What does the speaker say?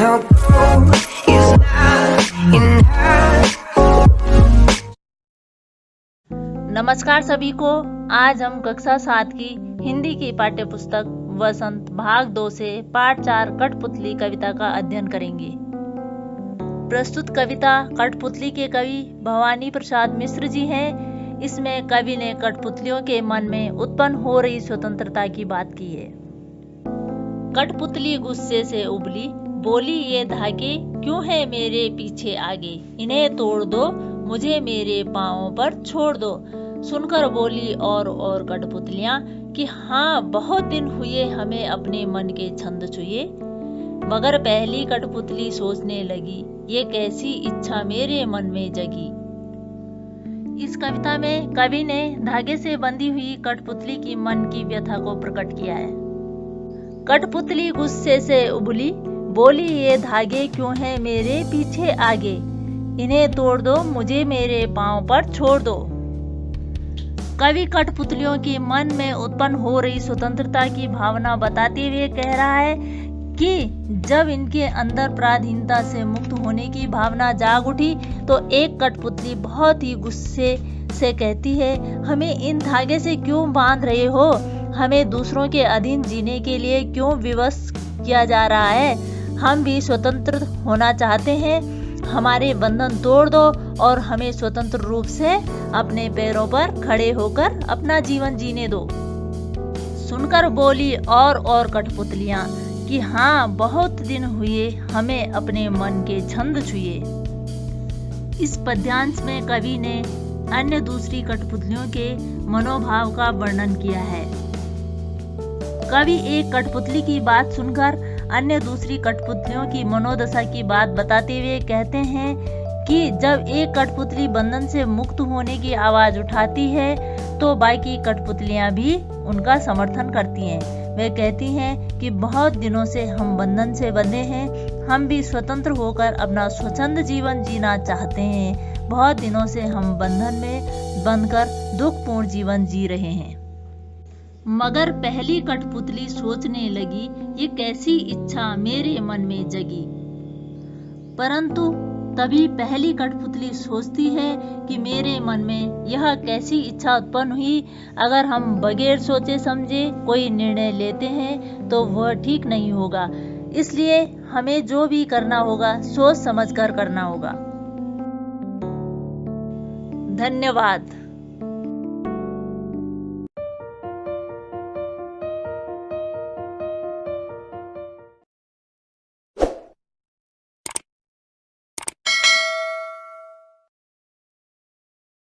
Now gold is not enough. नमस्कार सभी को। आज हम कक्षा 7 की हिंदी की पाठ्य पुस्तक वसंत भाग 2 से पाठ 4 कठपुतली कविता का अध्ययन करेंगे। प्रस्तुत कविता कठपुतली के कवि भवानी प्रसाद मिश्र जी हैं। इसमें कवि ने कठपुतलियों के मन में उत्पन्न हो रही स्वतंत्रता की बात की है। कठपुतली गुस्से से उबली, बोली ये धागे क्यों है मेरे पीछे आगे, इन्हें तोड़ दो, मुझे मेरे पांवों पर छोड़ दो। सुनकर बोली और कठपुतलियां कि हाँ, बहुत दिन हुए हमें अपने मन के छंद छुए। मगर पहली कठपुतली सोचने लगी, ये कैसी इच्छा मेरे मन में जगी। इस कविता में कवि ने धागे से बंधी हुई कठपुतली की मन की व्यथा को प्रकट किया है। कठपुतली गुस्से से उबली, बोली ये धागे क्यों है मेरे पीछे आगे, इन्हें तोड़ दो, मुझे मेरे पांव पर छोड़ दो। कवि कठपुतलियों के मन में उत्पन्न हो रही स्वतंत्रता की भावना बताते हुए कह रहा है कि जब इनके अंदर पराधीनता से मुक्त होने की भावना जाग उठी तो एक कठपुतली बहुत ही गुस्से से कहती है, हमें इन धागे से क्यों बांध रहे हो, हमें दूसरों के अधीन जीने के लिए क्यों विवश किया जा रहा है, हम भी स्वतंत्र होना चाहते हैं, हमारे बंधन तोड़ दो और हमें स्वतंत्र रूप से अपने पैरों पर खड़े होकर अपना जीवन जीने दो। सुनकर बोली और कठपुतलियां कि हाँ, बहुत दिन हुए हमें अपने मन के छंद छुए। इस पद्यांश में कवि ने अन्य दूसरी कठपुतलियों के मनोभाव का वर्णन किया है। कवि एक कठपुतली की बात सुनकर अन्य दूसरी कठपुतलियों की मनोदशा की बात बताते हुए कहते हैं कि जब एक कठपुतली बंधन से मुक्त होने की आवाज उठाती है तो बाकी कठपुतलियां भी उनका समर्थन करती हैं। वे कहती हैं कि बहुत दिनों से हम बंधन से बंधे हैं, हम भी स्वतंत्र होकर अपना स्वच्छंद जीवन जीना चाहते हैं। बहुत दिनों से हम बंधन में बंधकर दुखपूर्ण जीवन जी रहे हैं। मगर पहली कठपुतली सोचने लगी, ये कैसी इच्छा मेरे मन में जगी। परंतु तभी पहली कठपुतली सोचती है कि मेरे मन में यह कैसी इच्छा उत्पन्न हुई। अगर हम बगैर सोचे समझे कोई निर्णय लेते हैं तो वह ठीक नहीं होगा, इसलिए हमें जो भी करना होगा सोच समझकर करना होगा। धन्यवाद।